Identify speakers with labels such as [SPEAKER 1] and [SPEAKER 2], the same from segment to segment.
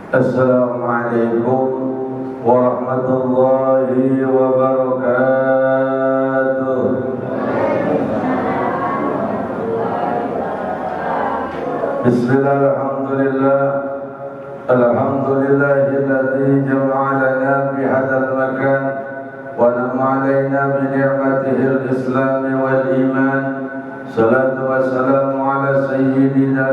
[SPEAKER 1] Assalamualaikum warahmatullahi wabarakatuh. Bismillahirrahmanirrahim. Alhamdulillahilladzi jama'alana fi hadzal makan wa nama alaina bi ni'matihil islam wal iman. Salatu wassalamu ala sayyidina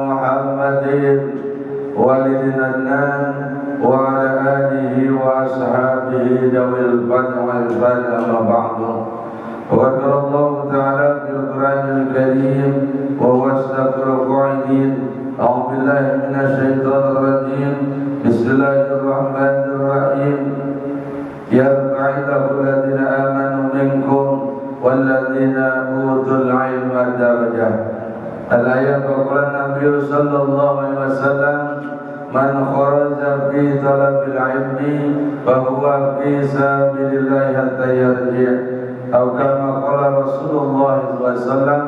[SPEAKER 1] Muhammadin walidina wa ala alihi wa ashabihi dawil fadl wal fadl amma ba'du. Wa qala ta'ala fil Qur'anil Karim wa wasdaqul qa'idin. A'udzu billahi minasy syaithanir rajim. Bismillahirrahmanirrahim. Yarfa'illahu alladziina aamanu minkum walladziina utul 'ilma darajat. Al-ayat qala Nabi sallallahu alaihi wasallam, man kharaja fi talabil ilmi fa huwa fi sabilillah hatta yarji'. Atau kama qala Rasulullah sallallahu alaihi wasallam,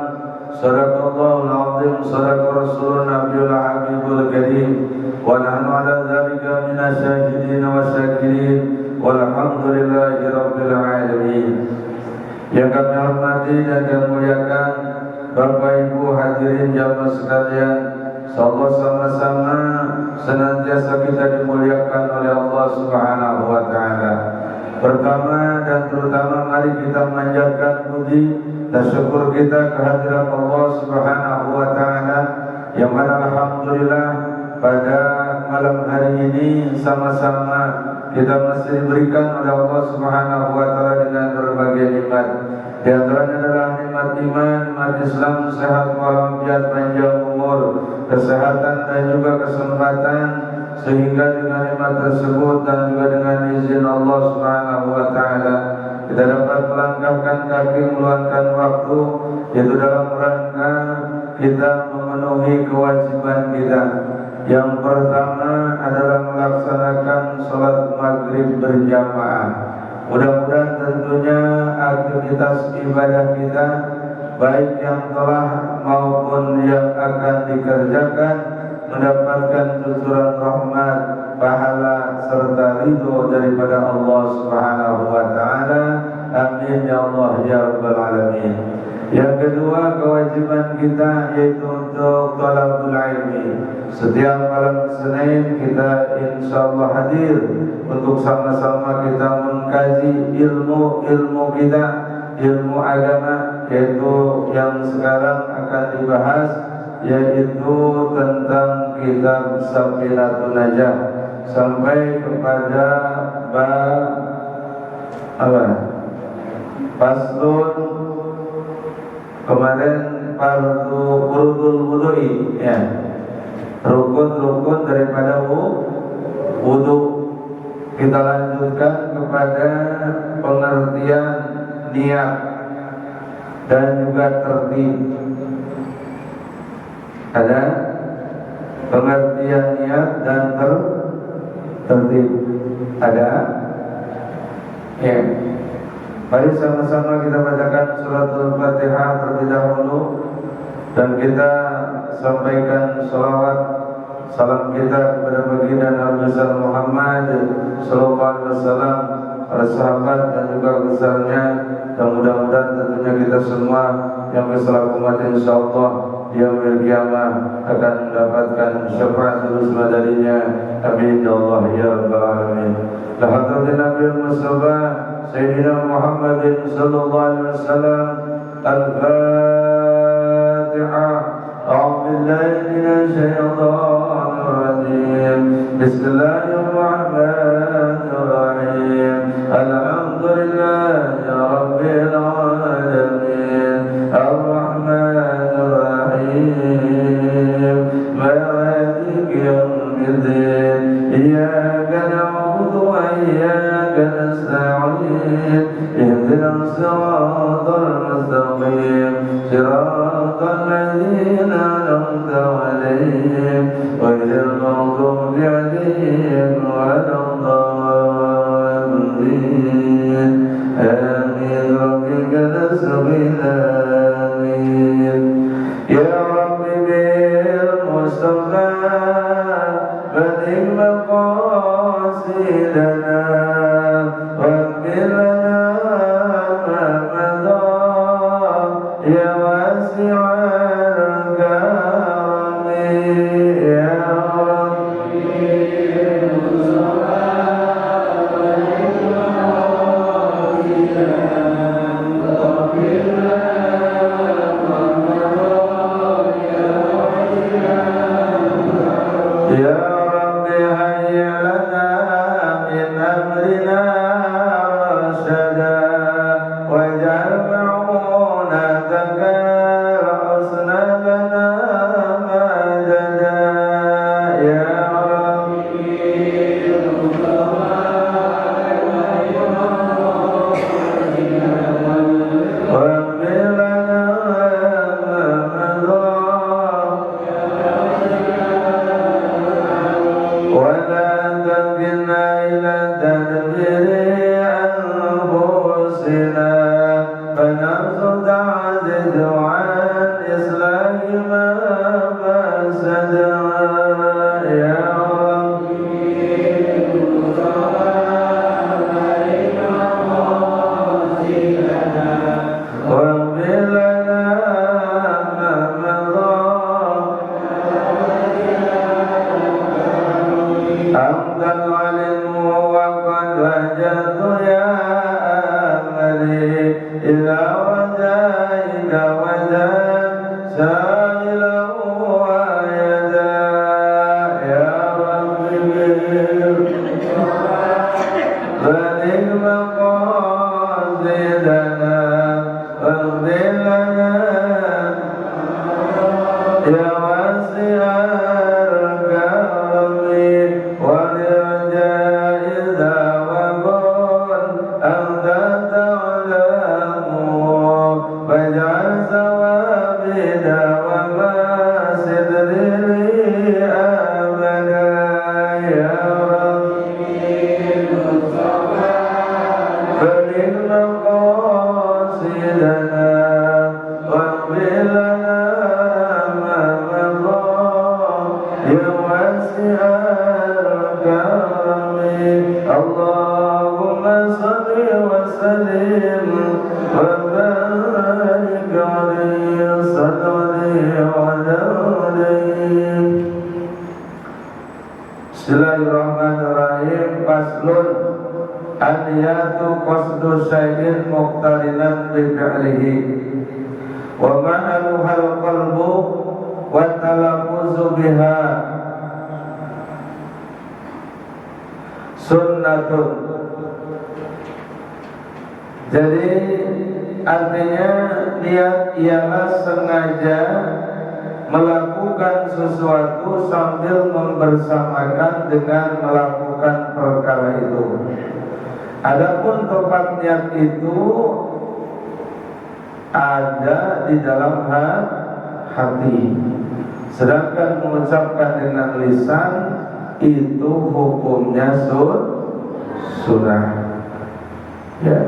[SPEAKER 1] sadaqallahul azim, sadaqa rasulun nabiyul habibul karim, wa nahnu ala dzalika minasyahidin wa syakirin walhamdulillahi rabbil alamin. Yang kami hormati dan kami muliakan Bapak Ibu hadirin jamaah sekalian, semoga sama-sama senantiasa kita dimuliakan oleh Allah Subhanahu wa taala. Pertama dan terutama mari kita memanjatkan puji dan syukur kita kehadirat Allah Subhanahu wa taala, yang mana alhamdulillah pada malam hari ini sama-sama kita masih diberikan oleh Allah Subhanahu wa taala dengan berbagai nikmat. Di antaranya adalah nikmat iman, nikmat Islam, sehat walafiat, panjang umur, kesehatan dan juga kesempatan, sehingga dengan nikmat tersebut dan juga dengan izin Allah Subhanahu wa taala kita dapat melangkahkan kaki, meluangkan waktu, yaitu dalam rangka kita memenuhi kewajiban kita. Yang pertama adalah melaksanakan sholat maghrib berjamaah. Mudah-mudahan tentunya aktivitas ibadah kita, baik yang telah maupun yang akan dikerjakan, mendapatkan tujuan rahmat, pahala serta ridho daripada Allah Subhanahu wa taala. Amin ya Allah ya rabbal alamin. Yang kedua, kewajiban kita yaitu untuk thalabul ilmi. Setiap malam Senin kita insyaallah hadir untuk sama-sama kita mengkaji ilmu kita, ilmu agama, yaitu yang sekarang akan dibahas, yaitu tentang kitab Safinatun Najah sampai kepada bab apa? Faslun. Kemarin fardul wudu'i, ya, rukun-rukun daripada wudu. Kita lanjutkan kepada pengertian niat dan juga tertib. Ada pengertian niat dan tertib. Ada, ya. Mari sama-sama kita bacakan suratul Fatihah terlebih dahulu, dan kita sampaikan salawat salam kita kepada baginda Nabi Muhammad sallallahu alaihi wasallam, para sahabat dan juga besarnya, dan mudah-mudahan tentunya kita semua yang berselaku umat insyaallah di yaumil qiyamah akan mendapatkan syafaat husna darinya. Amin ya Allah ya rabbal alamin. La hadratin Nabi Mustafa Sayyidina Muhammadin sallallahu alaihi wasallam. Al-Fatihah. A'udzu billahi minasy syaithanir rajim. Bismillahirrahmanirrahim. Alhamdulillahi rabbil alamin. Ar-Rahmanir Rahim. Maliki yaumiddin. Iyyaka na'budu wa iyyaka nasta'in. Ihdinas siratal mustaqim. Siratal ladzina an'amta 'alaihim ghairil maghdubi 'alaihim waladdallin. Amin. Rabbika nasbih. Amin. Ya Rabbi bil Mustafa مقاصدنا واغفر لنا ما مضى يا واسع الكرم يا Bismillahirrahmanirrahim. Faslun an-niyatu qasdu syai'in muqtarinan bi fi'lihi wa ma'aluhal qalbu wa talaffuzu biha sunnatun. Jadi artinya niat ialah sengaja melakukan sesuatu sambil membersamakan dengan melakukan perkara itu. Adapun tempat niat itu ada di dalam hati, sedangkan mengucapkan dengan lisan itu hukumnya sunnah. Ya,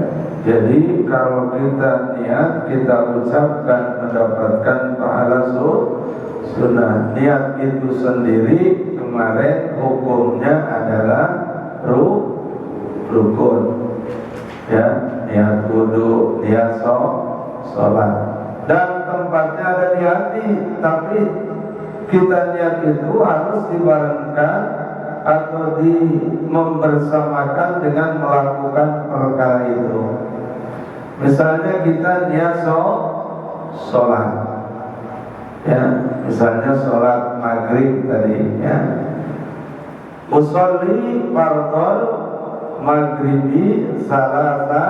[SPEAKER 1] jadi kalau kita niat, kita ucapkan mendapatkan pahala sunnah. Niat itu sendiri kemarin hukumnya adalah rukun. Ya, niat wudu, niat sholat. Dan tempatnya ada di hati, tapi kita niat itu harus dibarengkan atau membersamakan dengan melakukan perkara itu. Misalnya kita niat sholat, ya, misalnya sholat maghrib tadi, ya, usolli fardhol maghribi salasa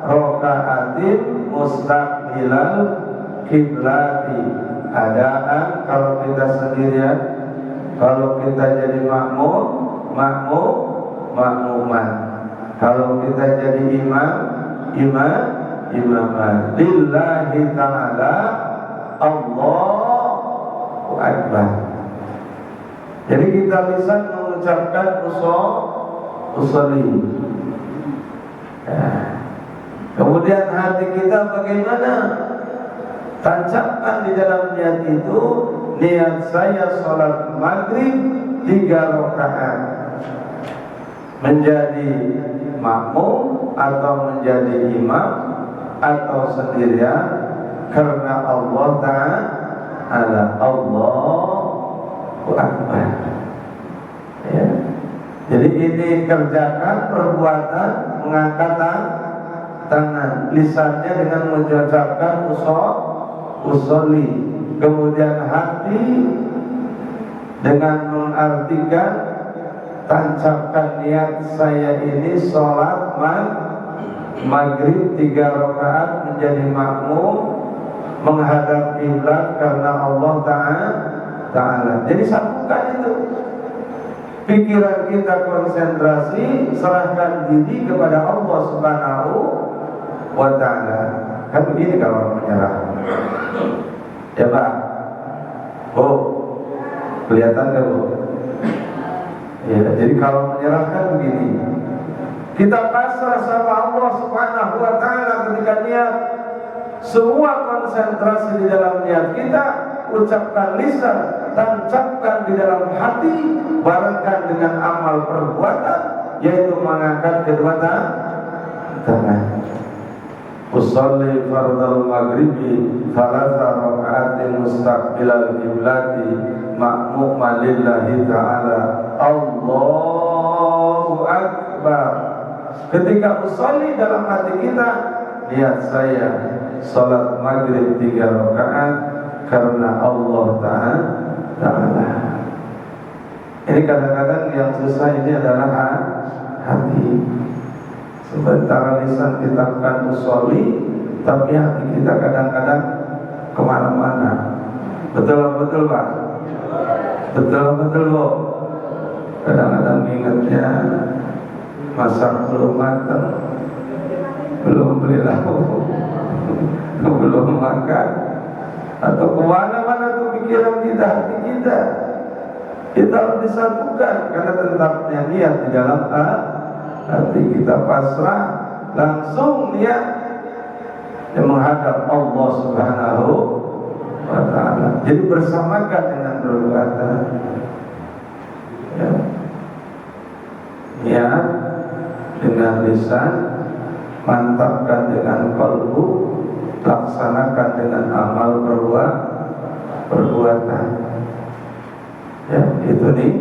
[SPEAKER 1] rokaatin mustaqbilal kiblati. Adaan kalau kita sendirian, kalau kita jadi makmuman. Kalau kita jadi imaman. Lillahi ta'ala Allahu Akbar. Jadi kita lisan mengucapkan usolli. Ya. Kemudian hati kita bagaimana? Tancapkan di dalam niat itu, niat saya sholat maghrib 3 rakaat. menjadi makmum atau menjadi imam atau sendirian karena Allah Ta'ala. Allahu Akbar. Ya. Jadi ini kerjakan perbuatan mengangkat tangan, lisannya dengan mengucapkan usolli, kemudian hati dengan mengartikan tancapkan niat saya ini sholat maghrib 3 rakaat menjadi makmum menghadap kiblat karena Allah Ta'ala. Jadi satukan itu. Pikiran kita konsentrasi, serahkan diri kepada Allah Subhanahu wa Ta'ala. Kan begini kalau menyerah. Ya Pak. Oh, kelihatan kan Bu? Ya, jadi kalau menyerahkan begini, kita pasrah sama Allah Subhanahu wa Ta'ala ketika niat. Semua konsentrasi di dalam niat kita, ucapkan lisan, tancapkan di dalam hati, barengkan dengan amal perbuatan, yaitu mengangkat kedua tangan. Usolli fardal maghribi thalatha raka'atin mustaqbilal qiblati ma'muman lillahi ta'ala. Allahu Akbar. Ketika usolli dalam hati kita, niat saya salat maghrib 3 rakaat karena Allah Ta'ala. Ini kadang-kadang yang susah ini adalah hati. Sementara lisan kita akan usolli, tapi hati kita kadang-kadang kemana-mana. Betul Pak? Betul Bu. Kadang-kadang ingatnya masak belum matang, belum beli lauk, belum makan, atau kemana-mana tuh pikiran kita, hati kita. Kita harus disatukan karena tetapnya niat di dalam hati kita pasrah, langsung niat yang menghadap Allah Subhanahu wa Ta'ala. Jadi bersamakan dengan perbuatan. Ya. Niat dengan lisan, mantapkan dengan qalbu, laksanakan dengan amal perbuatan. Ya, itu nih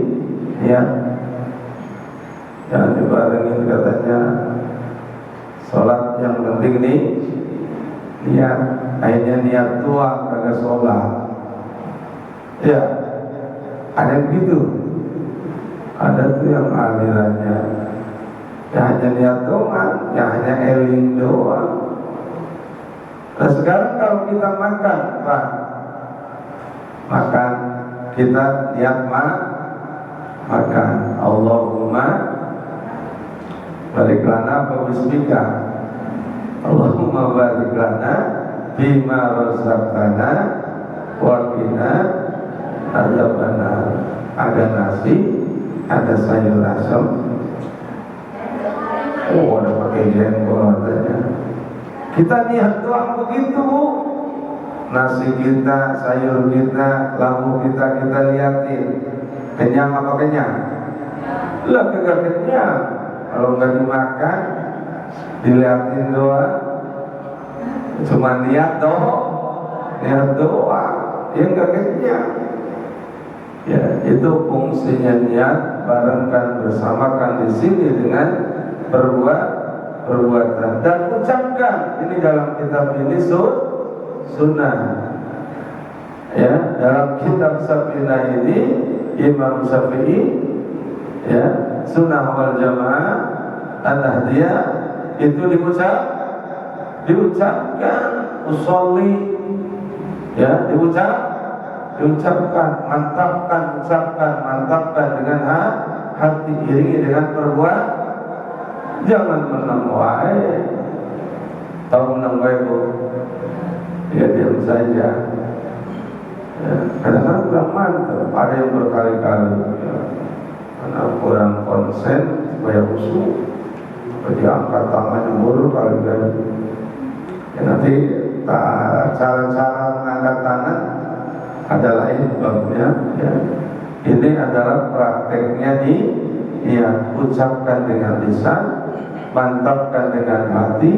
[SPEAKER 1] niat. Jangan dibarengin katanya sholat yang penting nih niat, akhirnya niat tua kagak sholat. Ya, ada yang begitu. Ada tuh yang alirannya ya hanya niat doang, ya hanya eling doang. Nah sekarang kalau kita makan, Pak, makan kita niat makan. Allahumma barik lana wa bismika. Allahumma barik lana bima razaqtana wa qina adzabannar. Ada nasi, ada sayur asam. Oh, ada pakai jengkol katanya. Kita niat doang begitu, Bu. Nasi kita, sayur kita, lauk kita liatin. Kenyang apa kenyang? Lah kagak kenyang. Kalau nggak dimakan, diliatin doang. Cuma niat doang, ya nggak kenyang. Ya, itu fungsinya niat, barengkan bersamakan di sini dengan perbuatan dan ucapkan. Ini dalam kitab ini sunnah. Ya, dalam kitab Safinah ini Imam Syafi'i, ya, Sunnah wal Jamaah An-Nahdiyah itu diucapkan usolli, ya, diucapkan, mantapkan dengan hati, iringi dengan perbuatan. Jangan menang wae. Tahu menang wae Bu? Ya diam saja. Ya, kadang-kadang kurang mantap, ada yang berkali-kali ya. Karena kurang konsen supaya usul, dia angkat tangannya mulu kali-kali. Ya, nanti cara-cara mengangkat tangan ada lain babnya. Ya. Ini adalah prakteknya di ya, ucapkan dengan lisan, mantapkan dengan hati,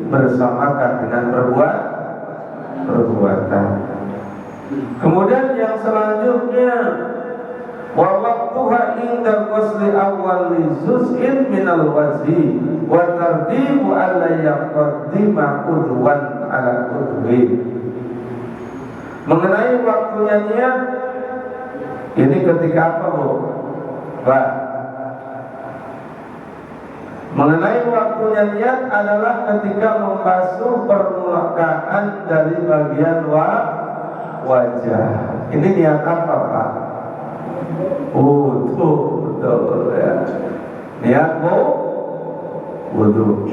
[SPEAKER 1] bersamakan dengan perbuatan. Kemudian yang selanjutnya, wa waqtuha inda qasli awal juz'in minal wajhi wa tartibu alla yaqaddima udwan ala udwi. Mengenai waktunya niat, ini ketika apa, Bu? Pak, mengenai waktunya niat adalah ketika membasuh permukaan dari bagian wajah. Ini niat apa, Pak? Wudu, betul ya. Niat wudu.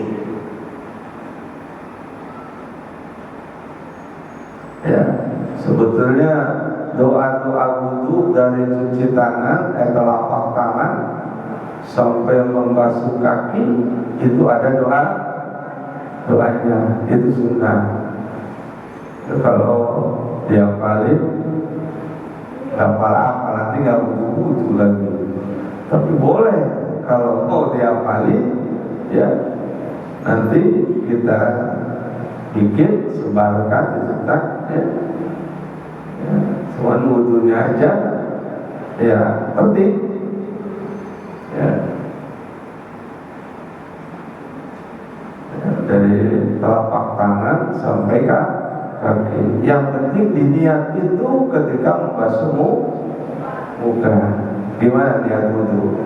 [SPEAKER 1] Ya, sebetulnya doa-doa wudu dari cuci tangan, telapak tangan sampai membasuh kaki itu ada doanya, itu sunnah. Kalau dihafalin hafal apa nanti nggak wudu lagi. Tapi boleh kalau mau dihafalin ya, nanti kita bikin, sebarkan, dicetak ya. Cuma wudunya aja ya penting ya. Dari telapak tangan sampai kaki. Yang penting diniat itu ketika membasuh muka. Gimana niat wudu?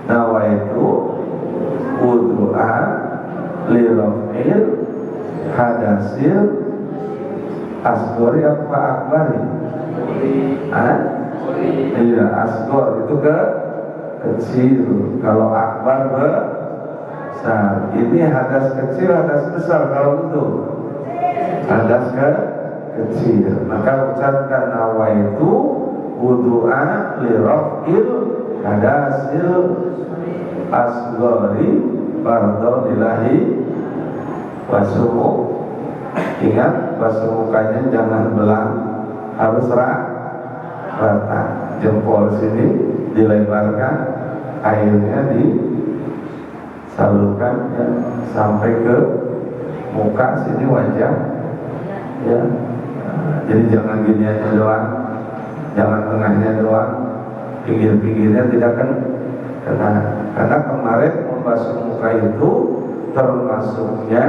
[SPEAKER 1] Nawaitu wudu'an liraf'il hadasil asgori apa akbari? Iya, asgor itu kecil. Kalau akbar besar. Ini hadas kecil, hadas besar. Kalau itu hadas kecil, maka ucapkan nawaitu wudu'a liraf'il hadasil asgori fardhu lillahi wasumu. Ingat, basuh mukanya jangan belang, harus rata. Jempol sini dilebarkan, airnya disalurkan ya, sampai ke muka sini wajah ya. Jadi jangan gini aja doang, jangan tengahnya doang, pinggir-pinggirnya tidak kena. Karena kemarin membasuh muka itu termasuknya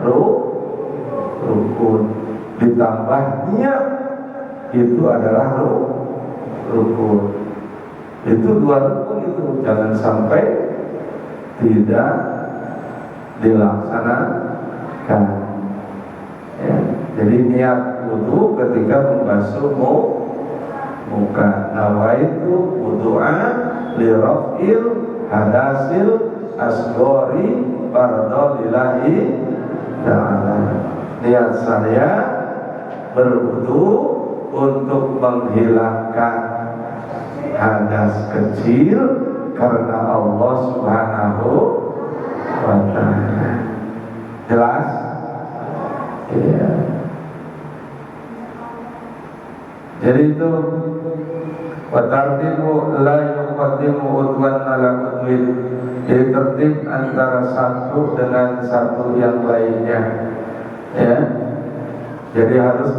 [SPEAKER 1] rukun, ditambah niat itu adalah rukun. Itu dua rukun itu jangan sampai tidak dilaksanakan ya. Jadi niat wudu ketika membasuh muka. Nawaitu wudu'a liraf'il hadasil asgori fardhu lillahi ta'ala. Niat saya berwudu untuk menghilangkan hadas kecil karena Allah Subhanahu wa ta'ala. Jelas? Iya. Jadi itu watartibu la yuqaddimu udwan ala udwin. Jadi tertib antara satu dengan satu yang lainnya ya. Jadi harus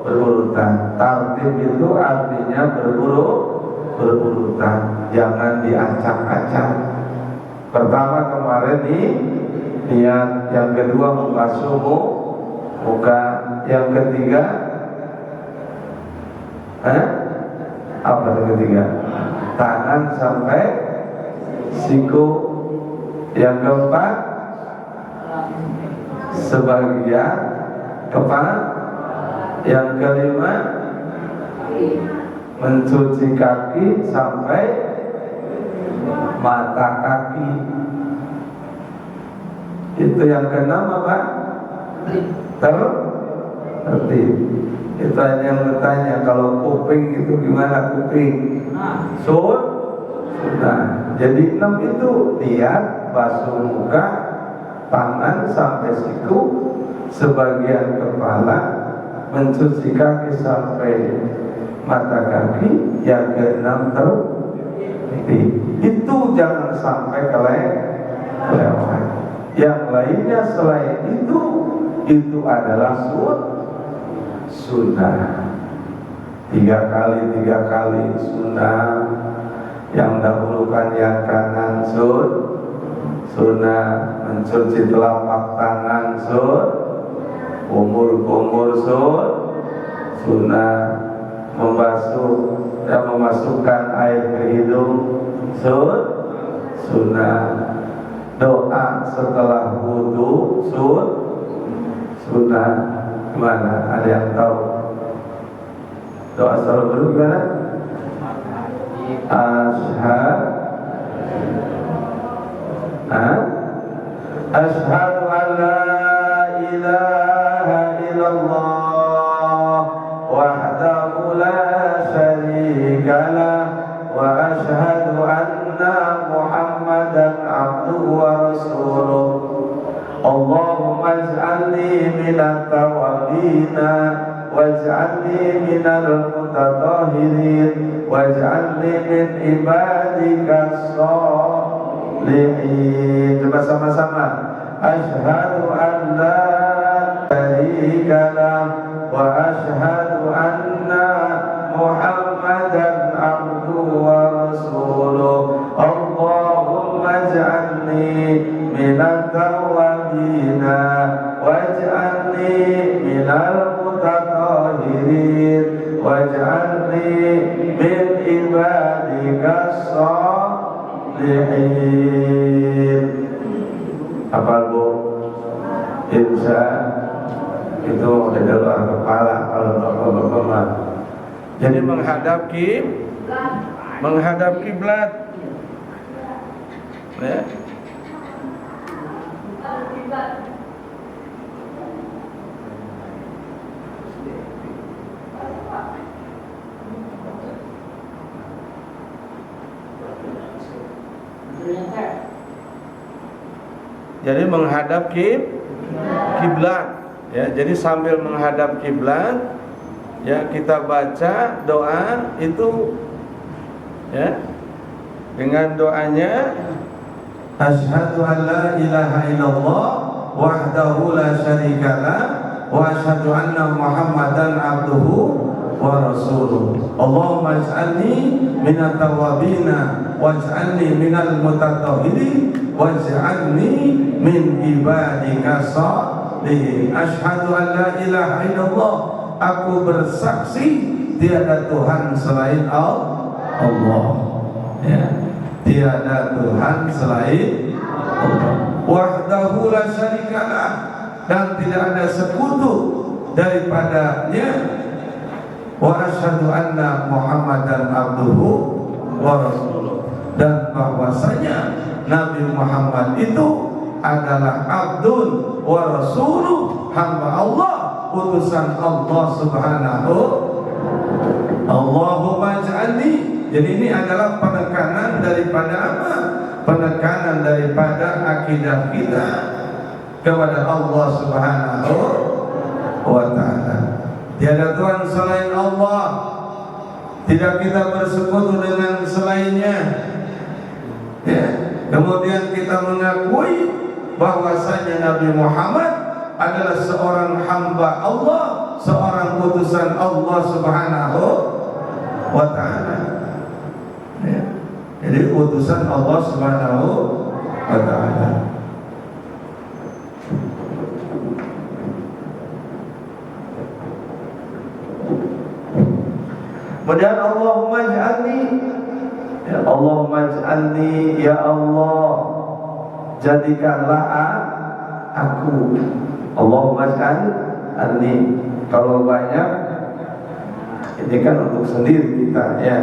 [SPEAKER 1] berurutan. Tartib itu artinya berurutan, jangan diacak-acak. Pertama kemarin niat, yang kedua membasuh muka, yang ketiga apa yang ketiga? Tangan sampai siku, yang keempat sebagian kepala, yang kelima mencuci kaki sampai mata kaki. Itu yang keenam apa? Tertib. Itu ada yang bertanya, kalau kuping itu gimana kuping? Sudah. Jadi 6 itu niat, basuh muka, tangan sampai siku, sebagian kepala, mencuci kaki sampai mata kaki, yang ke-6 Itu jangan sampai kelewat. Yang lainnya selain itu adalah sunnah. 3 kali sunnah. Yang dahulukan yang kanan sunnah, mencuci telapak tangan umur sunnah, memasukkan air ke hidung sunnah, doa setelah wudu sunnah. Gimana? Ada yang tahu? Doa setelah wudu gimana? Asyhadu an la ilaha illallah wahdahu la syarika lah wa asyhadu anna Muhammadan abduhu wa rasuluh. Allahumma ij'alni minat tawabina waj'alni minal mutatahhirin waj'alni min ibadika sholihin. Coba sama-sama. Asyhadu an la syarika lah wa asyhadu anna Muhammadan abduhu wa rasuluh. Allahumma ij'alni minat tawabina waj'alni minal mutatahhirin waj'alni min ibadika sholihin. Hafal Bu? Insya itu udah di luar kepala kalau bapak-bapak. Jadi menghadap kiblat. Ya. Jadi menghadap kiblat, ya. Jadi sambil menghadap kiblat, ya kita baca doa itu, ya. Dengan doanya, asyhadu an la ilaha illallah wahdahu la syarikalah wa asyhadu anna Muhammadan abduhu wa rasuluh. Allahumma ij'alni minat tawabina waj'alni minal mutatahhirin waj'alni min ibadika sholihin. Asyhadu an la ilaha illallah, aku bersaksi tiada Tuhan selain Allah, ya. Tiada Tuhan selain Allah. Wahdahu la syarikalah, dan tidak ada sekutu daripadanya. Wa asyhadu anna Muhammadan abduhu wa rasuluh, dan bahwasanya Nabi Muhammad itu adalah abdun wa rasuluh, hamba Allah, utusan Allah subhanahu. Allahumma ij'alni. Jadi ini adalah penekanan daripada apa? Penekanan daripada akidah kita kepada Allah subhanahu wa ta'ala. Tiada Tuhan selain Allah, tidak kita bersekutu dengan selainnya, ya. Kemudian kita mengakui bahwasanya Nabi Muhammad adalah seorang hamba Allah, seorang utusan Allah subhanahu wa ta'ala, ya. Jadi utusan Allah subhanahu wa ta'ala. Kemudian Allahumma ij'alni, ya Allahumma ij'alni, ya Allah jadikanlah aku. Allahumma ij'alni, kalau banyak ini kan untuk sendiri kita, ya.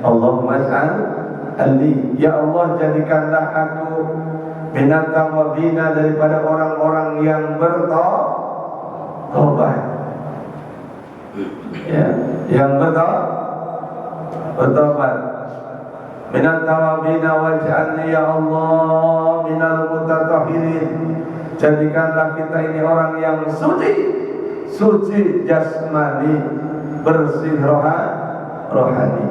[SPEAKER 1] Allahumma ij'alni, ya Allah jadikanlah aku minat tawabina, daripada orang-orang yang bertobat, ya, yang bertobat. Minat tawabina waj'alni ya Allah minal mutatahhirin, jadikanlah kita ini orang yang suci jasmani, bersih rohani.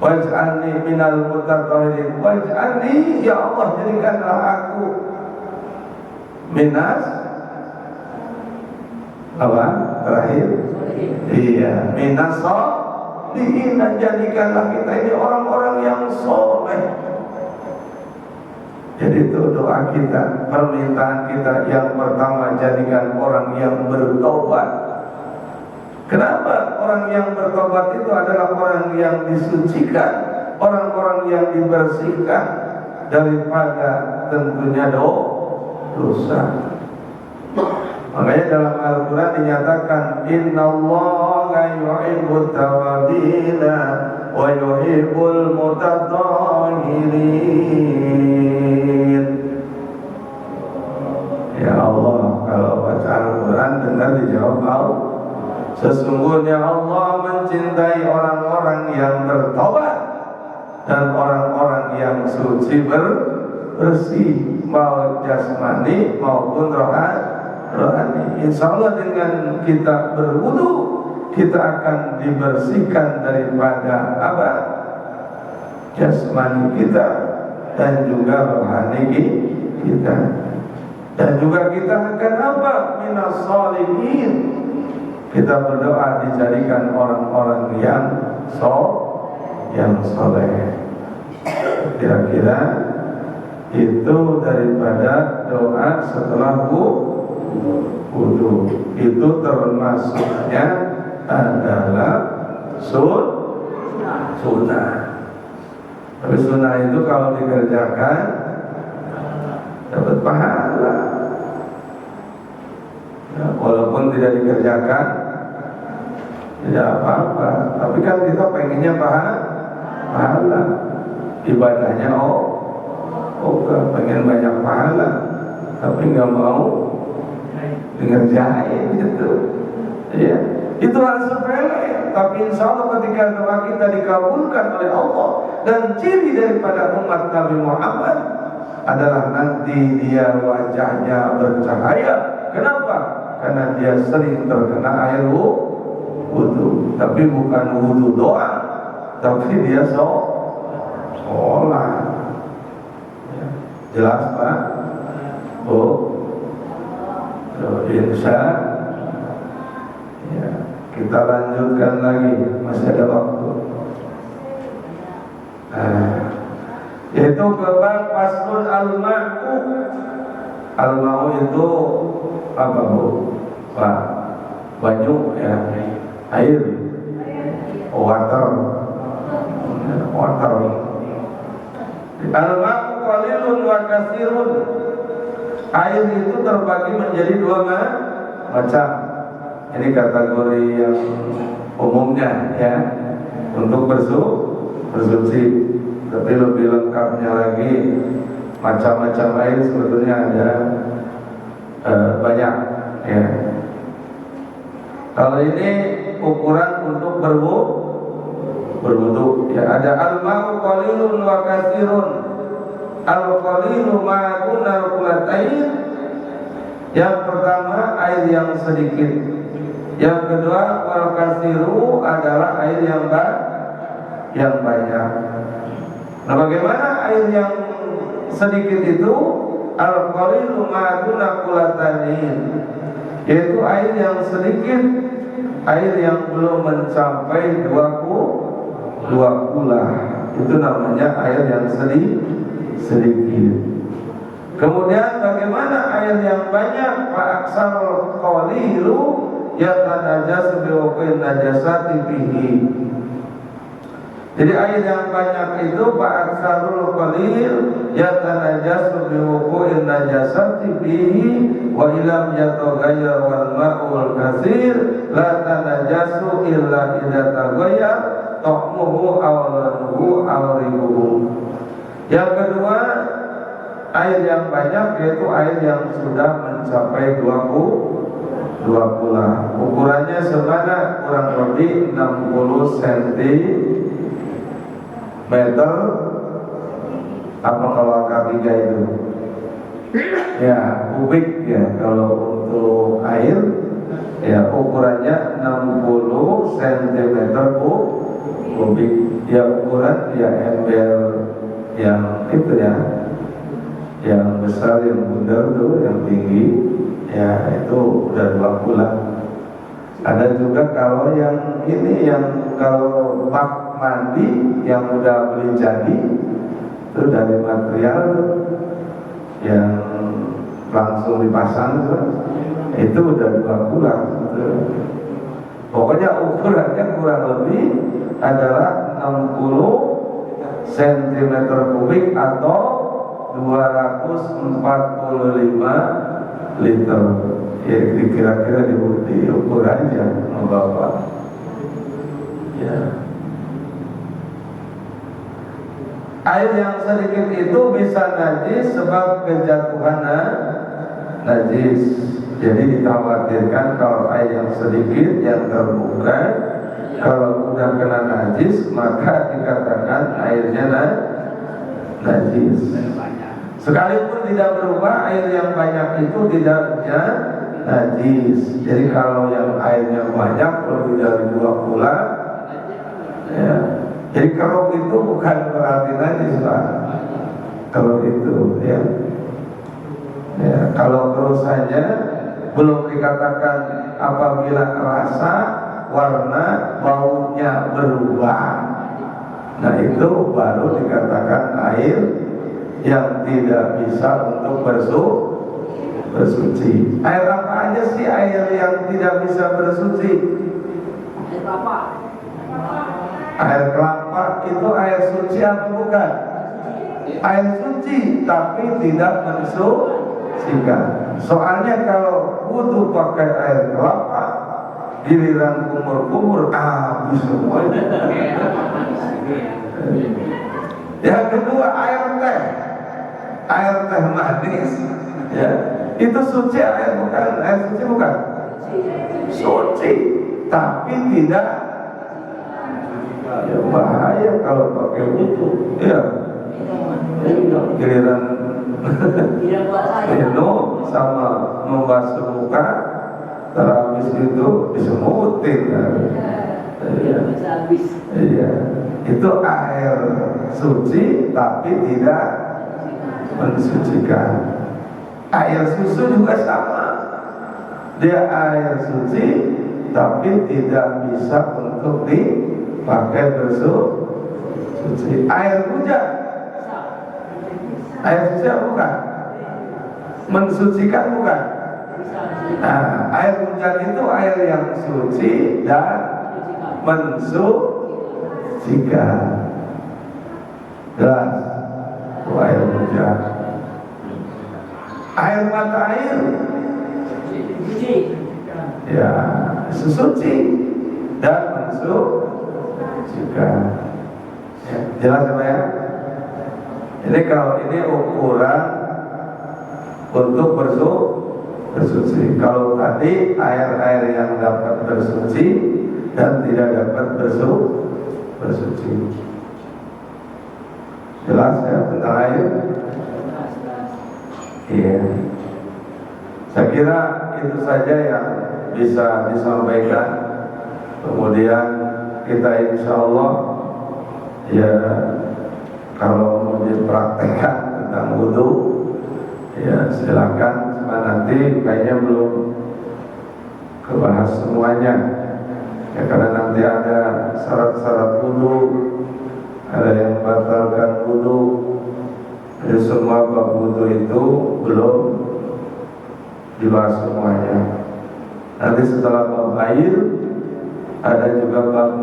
[SPEAKER 1] waj'alni minal mutatahhirin. Waj'alni, ya Allah jadikanlah aku minas apa? Terakhir. Iya, minas sholihin, jadikanlah kita ini orang-orang yang soleh. Jadi itu doa kita, permintaan kita yang pertama, jadikan orang yang bertobat. Kenapa? Orang yang bertobat itu adalah orang yang disucikan, orang-orang yang dibersihkan daripada tentunya dosa. Makanya dalam Al-Quran dinyatakan innallaha yuhibbut tawwabina wa yuhibbul mutatahhirin. Ya Allah, kalau baca Al-Quran dengar dijawab Allah. Sesungguhnya Allah mencintai orang-orang yang bertobat dan orang-orang yang suci bersih, mau jasmani maupun rohani. Insya Allah dengan kita berwudu, kita akan dibersihkan daripada apa? Jasmani kita dan juga rohani kita. Dan juga kita akan apa? Minas sholihin. Kita berdoa dijadikan orang-orang yang soleh. Kira-kira itu daripada doa setelah wudu. Itu termasuknya adalah sunnah. Tapi sunnah itu kalau dikerjakan dapat pahala. Ya, walaupun tidak dikerjakan tidak apa-apa. Tapi kan kita pengennya pahala. Ibadahnya pengen banyak pahala, tapi nggak mau ngerjain gitu. Ya, itu hal sepele. Tapi insya Allah ketika doa kita dikabulkan oleh Allah, dan ciri daripada umat Nabi Muhammad adalah nanti dia wajahnya bercahaya. Kenapa? Karena dia sering terkena air wudu. Tapi bukan wudu doang, tapi dia sholat. Ya, jelas Pak? Insya ya, kita lanjutkan lagi, masih ada waktu. Yaitu bab faslun al-ma'u. Al-ma'u itu apa Bu? Pak, banyu ya, air, water. Al-ma'u qalilun wa katsirun. Air itu terbagi menjadi dua macam. Ini kategori yang umumnya ya, untuk bersuci. Tapi lebih lengkapnya lagi, macam-macam air sebetulnya ada banyak ya. Kalau ini ukuran untuk berwudu ya, ada al-ma'u qalilun wa katsirun. Al-qalilu ma'kunal qulatain. Yang pertama air yang sedikit. Yang kedua wal katsiru adalah air yang banyak. Nah, bagaimana air yang sedikit itu? Al-qalilu ma'kunal qulatain, yaitu air yang sedikit, air yang belum mencapai dua kula. Itu namanya air yang sedikit. Kemudian bagaimana air yang banyak? Fa'aksar qalilu yatanajasu biwuqin najasati bihi. Jadi air yang banyak itu fa'aksarul qalil yatanajasu biwuqin najasati bihi wa ilam yataghayyar wal ma'ul katsir la tanajasu illa idza taghayyar ta'muhu aw lanuhu aw rihuhu. Yang kedua, air yang banyak yaitu air yang sudah mencapai 20 kula. Ukurannya semana? Kurang lebih 60 cm. Apa kalau angka 3 itu? Ya, kubik ya kalau untuk air. Ya, ukurannya 60 cm kubik. Ya, ukuran ya ember yang itu ya, yang besar, yang bundar tuh, yang tinggi, ya itu udah 2 bulan. Ada juga kalau yang ini, yang kalau bak mandi yang udah beli jadi itu dari material tuh, yang langsung dipasang tuh, itu udah 2 bulan tuh. Pokoknya ukurannya kurang lebih adalah 60 cm kubik atau 245 liter. Ya kira-kira diukur aja sama Bapak. Ya. Air yang sedikit itu bisa najis sebab kejatuhan najis. Jadi dikhawatirkan kalau air yang sedikit yang terbuka, kalau udah kena najis maka dikatakan airnya najis. Sekalipun tidak berubah, air yang banyak itu tidak najis. Jadi kalau yang airnya banyak lebih dari 2 bulan, ya, jadi keruh itu bukan berarti najis, Pak. Kalau itu, ya, kalau keruh saja belum dikatakan apabila rasa, warna, baunya berubah. Nah itu baru dikatakan air yang tidak bisa untuk bersuci. Air apa aja sih air yang tidak bisa bersuci? Air kelapa. Air kelapa itu air suci atau bukan? Air suci, tapi tidak mensucikan. Soalnya kalau wudu pakai air kelapa, giliran kumur-kumur habis semuanya. Yang kedua air teh. Air teh manis, ya, itu suci air bukan? Air suci bukan? Suci, tapi tidak, ya bahaya kalau pakai wudu, ya. Giliran minum sama membasuh muka, terhabis itu disemutin, kan? Iya, itu air suci tapi tidak mensucikan. Air susu juga sama, dia air suci tapi tidak bisa untuk dipakai bersuci. Air hujan, air suci bukan? Mensucikan bukan? Nah, air hujan itu air yang suci dan mensucikan. Jelas? Air hujan. Air mata air, ya, suci dan mensucikan. Ya, jelas ya? Ini kalau ini ukuran untuk bersuci. Kalau tadi air-air yang dapat bersuci dan tidak dapat bersuci. Jelas ya tentang air? Iya. Saya kira itu saja yang bisa disampaikan. Kemudian kita insya Allah, ya, kalau mau dipraktekkan tentang wudu, ya silakan. Cuma nanti kayaknya belum kebahas semuanya, ya, karena nanti ada syarat-syarat wudu, ada yang membatalkan wudu. Jadi semua bab wudu itu belum dibahas semuanya. Nanti setelah bab air ada juga bab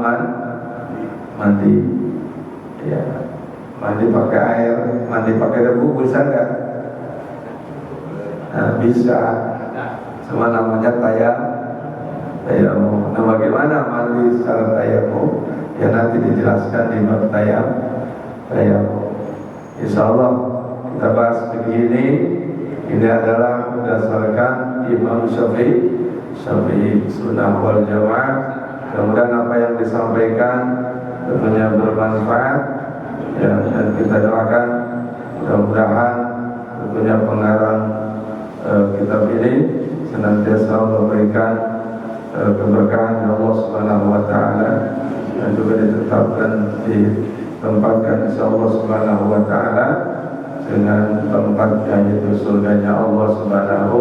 [SPEAKER 1] mandi. Ya, mandi pakai air, mandi pakai debu bisa nggak? Nah, bisa. Cuma namanya tayamum. Nah, bagaimana mandi secara tayamum? Ya nanti dijelaskan di bab tayamum. Insya Allah kita bahas begini. Ini adalah berdasarkan Imam Syafi'i Sunnah wal Jamaah. Mudah-mudahan apa yang disampaikan tentunya bermanfaat, ya, dan kita doakan mudah-mudahan tentunya pengarang kitab ini senantiasa memberikan keberkahan Allah Subhanahu wa taala dan juga ditetapkan ditempatkan insya Allah Subhanahu wa taala dengan tempatnya yaitu surganya Allah Subhanahu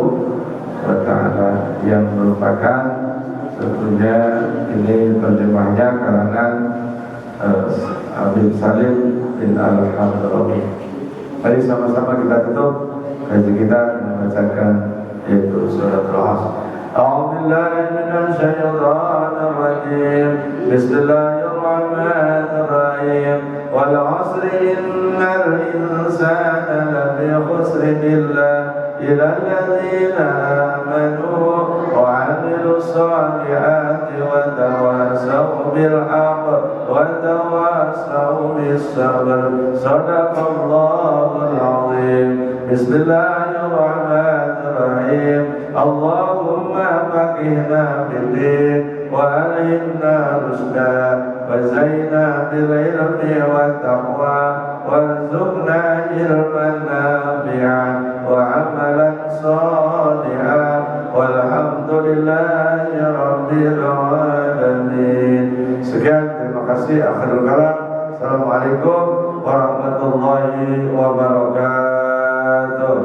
[SPEAKER 1] wa taala yang merupakan tentunya ini terjemahnya karangan Habib Salim bin Al-Hadrami. Mari sama-sama kita tutup kaji kita membacakan yaitu surat Al-Asr. A'udzu billahi minasy syaithanir rajim. Bismillahirrahmanirrahim. Wal 'asri innal insana lafi khusrin illa alladzina amanu wa 'amilus solihati wa tawasaw bil haqq wa tawasaw bis sabr. Shadaqallahul 'azim. Bismillahirrahmanirrahim. Allahumma faqihna fid-din wa alhimna rushda wa zayyinna bil ilmi wat taqwa warzuqna ilman nafi'an wa amalan shalihan walhamdulillahi rabbil alamin. Sekian, terima kasih. Akhirul kalam. Assalamualaikum warahmatullahi wabarakatuh.